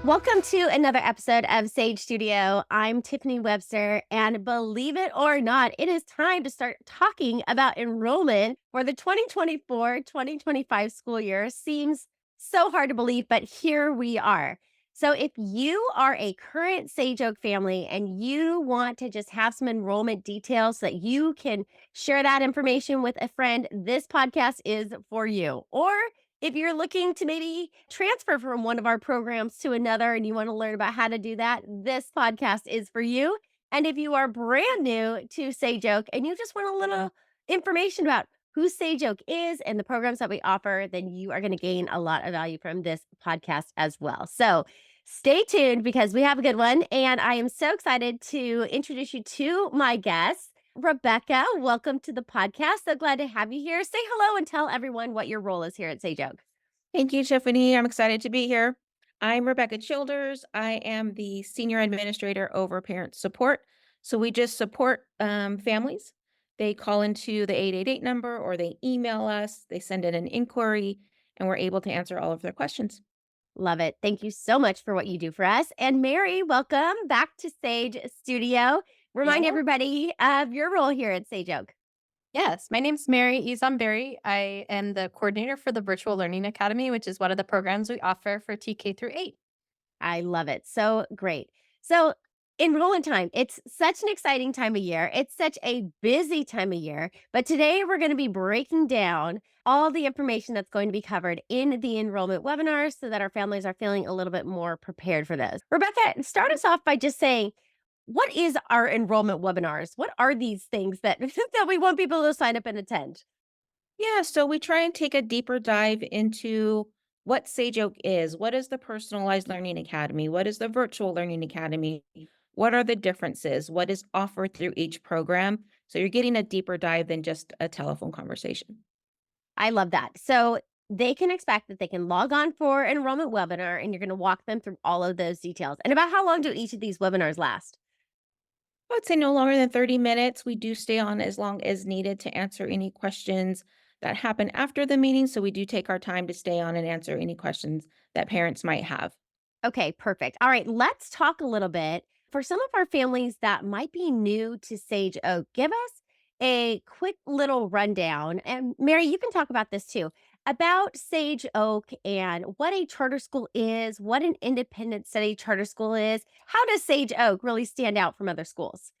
Welcome to another episode of Sage Studio. I'm Tiffany Webster, and believe it or not, it is time to start talking about enrollment for the 2024-2025 school year. Seems so hard to believe, but here we are. So if you are a current Sage Oak family and you want to just have some enrollment details so that you can share that information with a friend, this podcast is for you. Or if you're looking to maybe transfer from one of our programs to another and you want to learn about how to do that, this podcast is for you. And if you are brand new to Sage Oak and you just want a little information about who Sage Oak is and the programs that we offer, then you are going to gain a lot of value from this podcast as well. So stay tuned because we have a good one. And I am so excited to introduce you to my guest. Rebecca, welcome to the podcast. So glad to have you here. Say hello and tell everyone what your role is here at Sage Oak. Thank you, Tiffany. I'm excited to be here. I'm Rebecca Childers. I am the Senior Administrator over Parent Support. So we just support families. They call into the 888 number or they email us, they send in an inquiry, and we're able to answer all of their questions. Love it. Thank you so much for what you do for us. And Mary, welcome back to Sage Studio. Remind Yeah. everybody of your role here at Sage Oak. Yes, my name's Mary Hizon-Barry. I am the coordinator for the Virtual Learning Academy, which is one of the programs we offer for TK through 8. I love it. So great. So, enrollment time, it's such an exciting time of year. It's such a busy time of year. But today we're going to be breaking down all the information that's going to be covered in the enrollment webinar so that our families are feeling a little bit more prepared for those. Rebecca, start us off by just saying, what is our enrollment webinars? What are these things that, that we want people to sign up and attend? Yeah, so we try and take a deeper dive into what Sage Oak is. What is the Personalized Learning Academy? What is the Virtual Learning Academy? What are the differences? What is offered through each program? So you're getting a deeper dive than just a telephone conversation. I love that. So they can expect that they can log on for an enrollment webinar and you're going to walk them through all of those details. And about how long do each of these webinars last? I would say no longer than 30 minutes. We do stay on as long as needed to answer any questions that happen after the meeting. So we do take our time to stay on and answer any questions that parents might have. Okay, perfect. All right, let's talk a little bit for some of our families that might be new to Sage Oak. Give us a quick little rundown. And Mary, you can talk about this too about Sage Oak and what a charter school is, what an independent study charter school is. How does Sage Oak really stand out from other schools?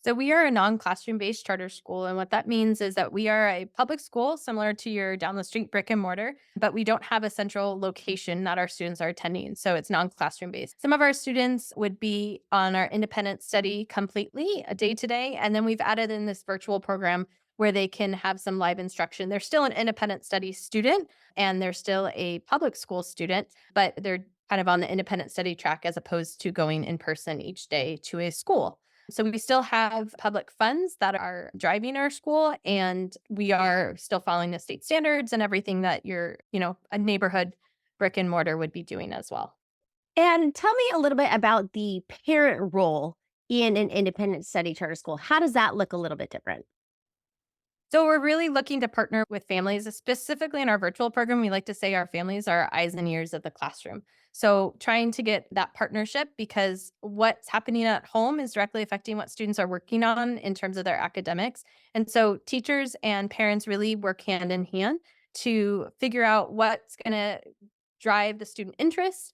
So we are a non-classroom based charter school. And what that means is that we are a public school similar to your down the street brick and mortar, but we don't have a central location that our students are attending. So it's non-classroom based. Some of our students would be on our independent study completely a day to day. And then we've added in this virtual program where they can have some live instruction. They're still an independent study student and they're still a public school student, but they're kind of on the independent study track as opposed to going in person each day to a school. So we still have public funds that are driving our school, and we are still following the state standards and everything that a neighborhood brick and mortar would be doing as well. And tell me a little bit about the parent role in an independent study charter school. How does that look a little bit different? So we're really looking to partner with families, specifically in our virtual program. We like to say our families are eyes and ears of the classroom. So trying to get that partnership because what's happening at home is directly affecting what students are working on in terms of their academics. And so teachers and parents really work hand in hand to figure out what's going to drive the student interest,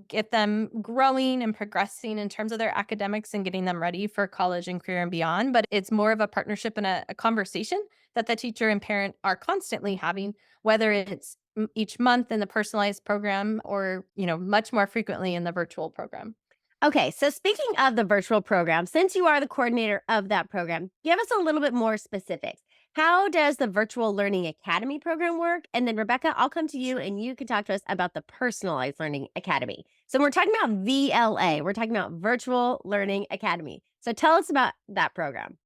get them growing and progressing in terms of their academics and getting them ready for college and career and beyond. But it's more of a partnership and a conversation that the teacher and parent are constantly having, whether it's each month in the personalized program or, much more frequently in the virtual program. Okay, so speaking of the virtual program, since you are the coordinator of that program, give us a little bit more specifics. How does the Virtual Learning Academy program work? And then, Rebecca, I'll come to you and you can talk to us about the Personalized Learning Academy. So, we're talking about VLA, we're talking about Virtual Learning Academy. So, tell us about that program.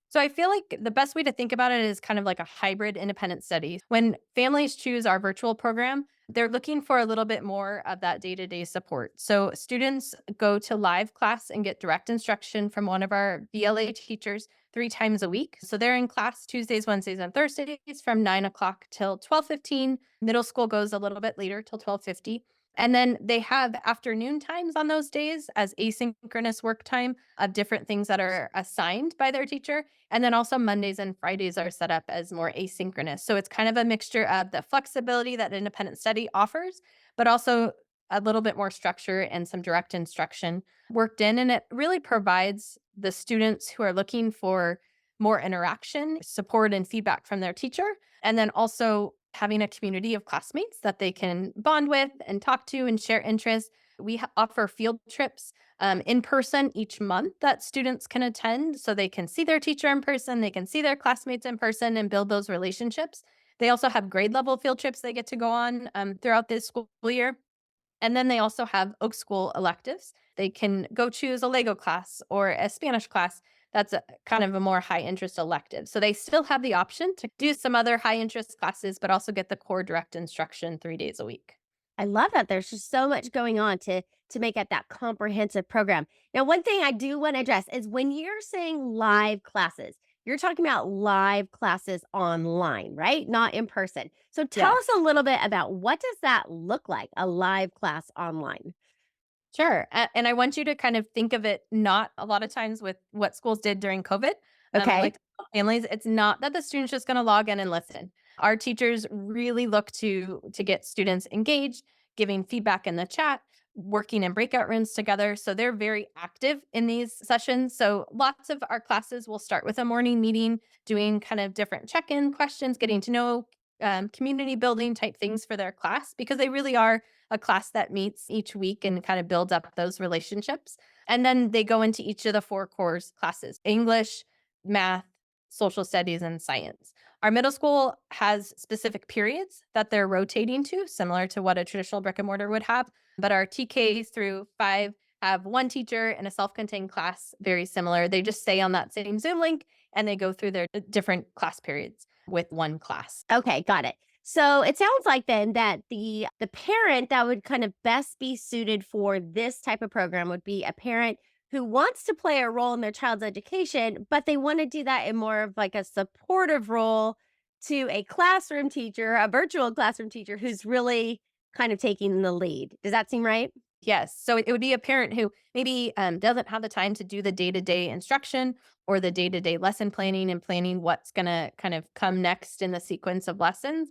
So I feel like the best way to think about it is kind of like a hybrid independent study. When families choose our virtual program, they're looking for a little bit more of that day-to-day support. So students go to live class and get direct instruction from one of our VLA teachers 3 times a week. So they're in class Tuesdays, Wednesdays, and Thursdays from 9 o'clock till 12:15. Middle school goes a little bit later till 12:50. And then they have afternoon times on those days as asynchronous work time of different things that are assigned by their teacher. And then also Mondays and Fridays are set up as more asynchronous. So it's kind of a mixture of the flexibility that independent study offers, but also a little bit more structure and some direct instruction worked in. And it really provides the students who are looking for more interaction, support, and feedback from their teacher. And then also having a community of classmates that they can bond with and talk to and share interests. We offer field trips in person each month that students can attend so they can see their teacher in person, they can see their classmates in person and build those relationships. They also have grade level field trips they get to go on throughout this school year. And then they also have Oak School electives. They can go choose a Lego class or a Spanish class. That's a kind of a more high interest elective. So they still have the option to do some other high interest classes, but also get the core direct instruction 3 days a week. I love that there's just so much going on to make it that comprehensive program. Now, one thing I do want to address is when you're saying live classes, you're talking about live classes online, right? Not in person. So tell Yes. us a little bit about what does that look like, a live class online? Sure. And I want you to kind of think of it not a lot of times with what schools did during COVID. I like Okay. to tell families, it's not that the student's just going to log in and listen. Our teachers really look to get students engaged, giving feedback in the chat, working in breakout rooms together. So they're very active in these sessions. So lots of our classes will start with a morning meeting, doing kind of different check-in questions, getting to know community building type things for their class because they really are a class that meets each week and kind of builds up those relationships. And then they go into each of the four course classes: English, math, social studies, and science. Our middle school has specific periods that they're rotating to, similar to what a traditional brick and mortar would have. But our TK through 5 have one teacher and a self contained class, very similar. They just stay on that same Zoom link and they go through their different class periods with one class. Okay, got it. So it sounds like then that the parent that would kind of best be suited for this type of program would be a parent who wants to play a role in their child's education, but they want to do that in more of like a supportive role to a classroom teacher, a virtual classroom teacher who's really kind of taking the lead. Does that seem right? Yes. So it would be a parent who maybe doesn't have the time to do the day to day instruction or the day to day lesson planning and planning what's going to kind of come next in the sequence of lessons.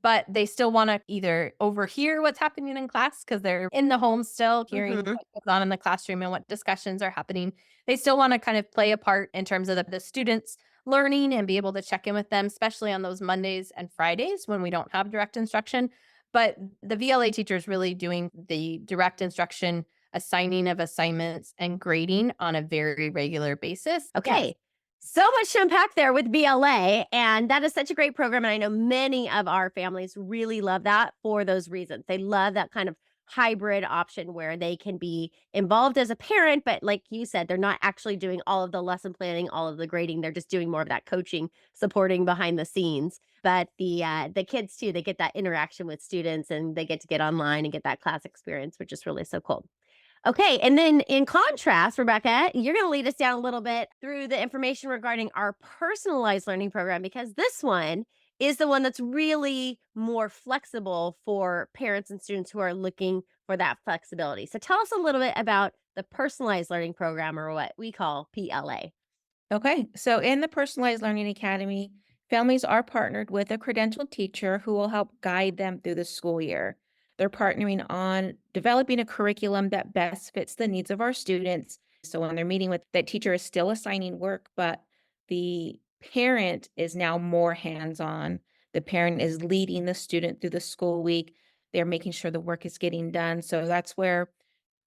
But they still want to either overhear what's happening in class because they're in the home still, hearing Mhm. what goes on in the classroom and what discussions are happening. They still want to kind of play a part in terms of the students learning and be able to check in with them, especially on those Mondays and Fridays when we don't have direct instruction. But the VLA teacher is really doing the direct instruction, assigning of assignments, and grading on a very regular basis. Yes. Okay. So much to unpack there with BLA. And that is such a great program. And I know many of our families really love that for those reasons. They love that kind of hybrid option where they can be involved as a parent, but like you said, they're not actually doing all of the lesson planning, all of the grading. They're just doing more of that coaching, supporting behind the scenes. But the kids too, they get that interaction with students and they get online and get that class experience, which is really so cool. Okay, and then in contrast, Rebecca, you're going to lead us down a little bit through the information regarding our personalized learning program because this one is the one that's really more flexible for parents and students who are looking for that flexibility. So tell us a little bit about the personalized learning program or what we call PLA. Okay, so in the Personalized Learning Academy, families are partnered with a credentialed teacher who will help guide them through the school year. They're partnering on developing a curriculum that best fits the needs of our students. So when they're meeting with that teacher is still assigning work, but the parent is now more hands-on. The parent is leading the student through the school week. They're making sure the work is getting done. So that's where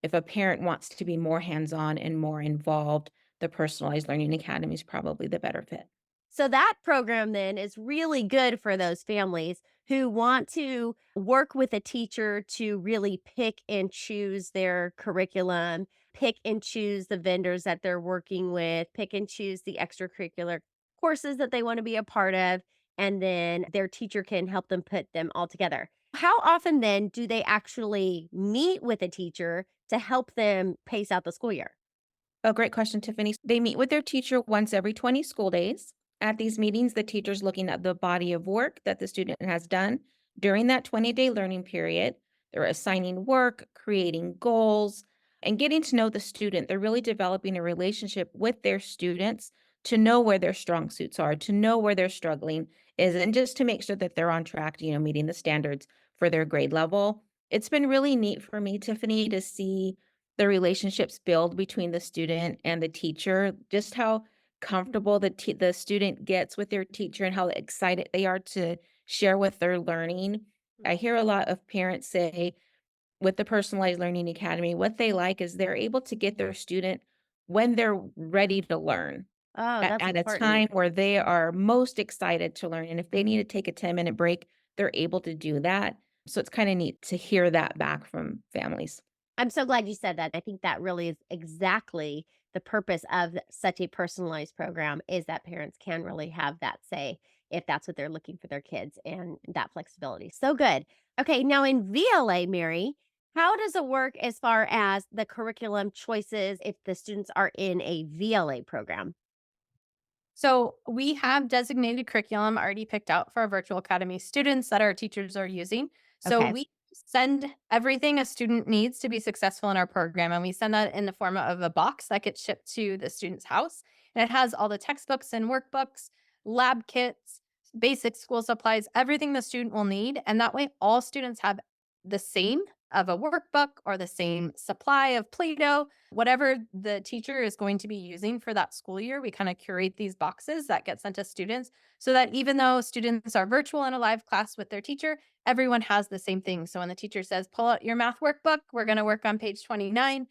if a parent wants to be more hands-on and more involved, the Personalized Learning Academy is probably the better fit. So that program then is really good for those families who want to work with a teacher to really pick and choose their curriculum, pick and choose the vendors that they're working with, pick and choose the extracurricular courses that they want to be a part of, and then their teacher can help them put them all together. How often then do they actually meet with a teacher to help them pace out the school year? Oh, great question, Tiffany. They meet with their teacher once every 20 school days. At these meetings, the teacher's looking at the body of work that the student has done during that 20-day learning period. They're assigning work, creating goals, and getting to know the student. They're really developing a relationship with their students to know where their strong suits are, to know where they're struggling is, and just to make sure that they're on track, meeting the standards for their grade level. It's been really neat for me, Tiffany, to see the relationships build between the student and the teacher, just how comfortable the student gets with their teacher and how excited they are to share what they're learning. I hear a lot of parents say with the Personalized Learning Academy, what they like is they're able to get their student when they're ready to learn Oh, that's at a important. time where they are most excited to learn. And if they need to take a 10-minute break, they're able to do that. So it's kind of neat to hear that back from families. I'm so glad you said that. I think that really is exactly the purpose of such a personalized program is that parents can really have that say if that's what they're looking for their kids and that flexibility. So good. Okay, now in VLA, Mary, how does it work as far as the curriculum choices if the students are in a VLA program? So we have designated curriculum already picked out for our virtual academy students that our teachers are using. So Okay. we send everything a student needs to be successful in our program, and we send that in the form of a box that gets shipped to the student's house. And it has all the textbooks and workbooks, lab kits, basic school supplies, everything the student will need. And that way, all students have the same of a workbook or the same supply of Play-Doh, whatever the teacher is going to be using for that school year. We kind of curate these boxes that get sent to students so that even though students are virtual in a live class with their teacher, everyone has the same thing. So when the teacher says, pull out your math workbook, we're going to work on page 29,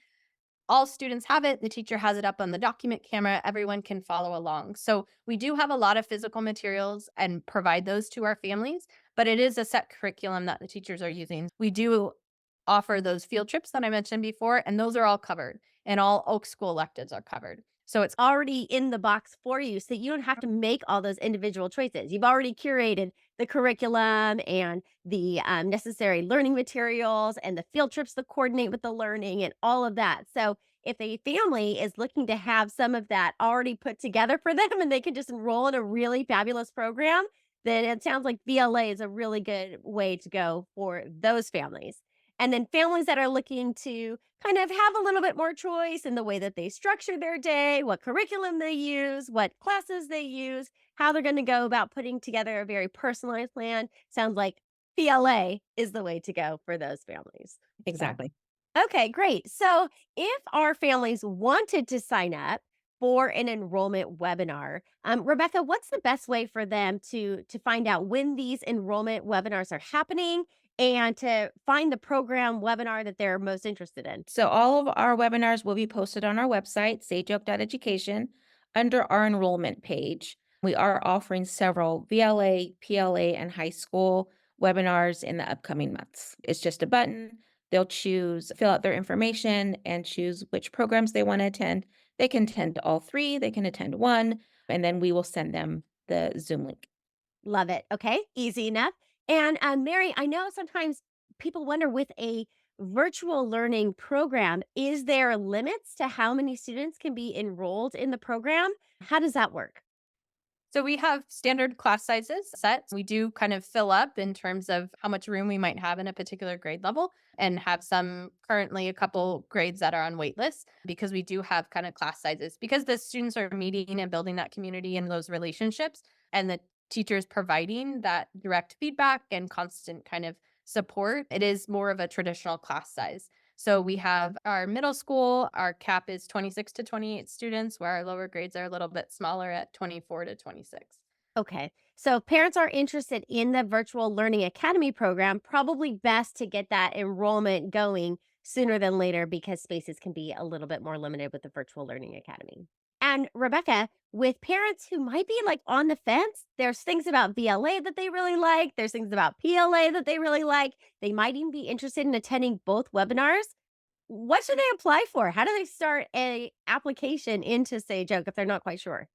all students have it. The teacher has it up on the document camera. Everyone can follow along. So we do have a lot of physical materials and provide those to our families, but it is a set curriculum that the teachers are using. We do offer those field trips that I mentioned before, and those are all covered, and all Oak School electives are covered. So it's Already in the box for you so you don't have to make all those individual choices. You've already curated the curriculum and the necessary learning materials and the field trips that coordinate with the learning and all of that. So if a family is looking to have some of that already put together for them and they can just enroll in a really fabulous program, then it sounds like VLA is a really good way to go for those families. And then families that are looking to kind of have a little bit more choice in the way that they structure their day, what curriculum they use, what classes they use, how they're going to go about putting together a very personalized plan. Sounds like PLA is the way to go for those families. So, Exactly. okay, great. So, if our families wanted to sign up for an enrollment webinar, Rebecca, what's the best way for them to find out when these enrollment webinars are happening and to find the program webinar that they're most interested in? So all of our webinars will be posted on our website, sageoak.education, under our enrollment page. We are offering several VLA, PLA, and high school webinars in the upcoming months. It's just a button. They'll choose, fill out their information, and choose which programs they want to attend. They can attend all three, they can attend one, and then we will send them the Zoom link. Love it. Okay, easy enough. And Mary, I know sometimes people wonder with a virtual learning program, is there limits to how many students can be enrolled in the program? How does that work? So we have standard class sizes set. We do kind of fill up in terms of how much room we might have in a particular grade level and have some currently a couple grades that are on wait lists because we do have kind of class sizes because the students are meeting and building that community and those relationships and the teachers providing that direct feedback and constant kind of support. It is more of a traditional class size. So we have our middle school, our cap is 26 to 28 students, where our lower grades are a little bit smaller at 24 to 26. Okay. So if parents are interested in the Virtual Learning Academy program, probably best to get that enrollment going sooner than later because spaces can be a little bit more limited with the Virtual Learning Academy. And Rebecca, with parents who might be like on the fence, there's things about VLA that they really like, there's things about PLA that they really like. They might even be interested in attending both webinars. What should they apply for? How do they start a application into Sage Oak if they're not quite sure?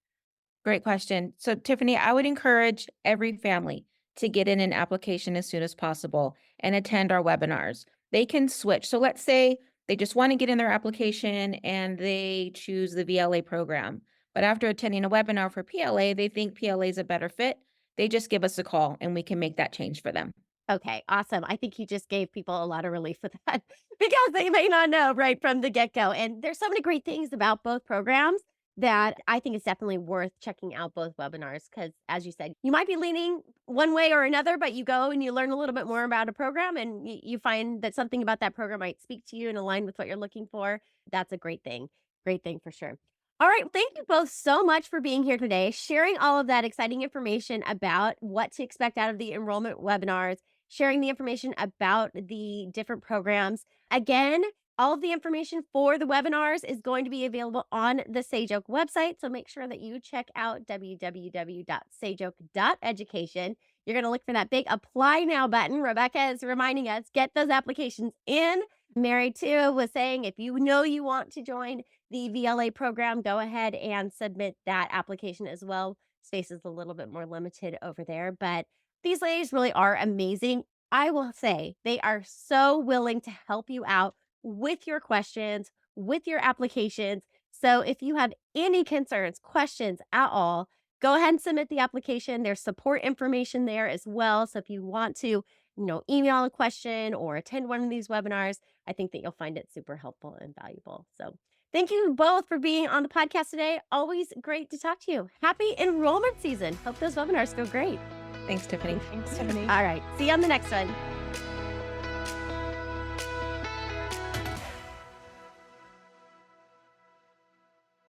Great question. So, Tiffany, I would encourage every family to get in an application as soon as possible and attend our webinars. They can switch. So, let's say they just want to get in their application and they choose the VLA program. But after attending a webinar for PLA, they think PLA is a better fit. They just give us a call and we can make that change for them. Okay, awesome. I think you just gave people a lot of relief with that because they may not know right from the get go. And there's so many great things about both programs that I think it's definitely worth checking out both webinars because, as you said, you might be leaning one way or another, but you go and you learn a little bit more about a program and you find that something about that program might speak to you and align with what you're looking for. That's a great thing. Great thing for sure. All right. Thank you both so much for being here today, sharing all of that exciting information about what to expect out of the enrollment webinars, sharing the information about the different programs. Again, all of the information for the webinars is going to be available on the Sage Oak website. So make sure that you check out www.sageoak.education. You're going to look for that big apply now button. Rebecca is reminding us get those applications in. Mary, too, was saying if you know you want to join the VLA program, go ahead and submit that application as well. Space is a little bit more limited over there, but these ladies really are amazing. I will say they are so willing to help you out with your questions, with your applications. So if you have any concerns, questions at all, go ahead and submit the application. There's support information there as well. So if you want to, email a question or attend one of these webinars, I think that you'll find it super helpful and valuable. So thank you both for being on the podcast today. Always great to talk to you. Happy enrollment season. Hope those webinars go great. Thanks, Tiffany. Thanks, Tiffany. All right. See you on the next one.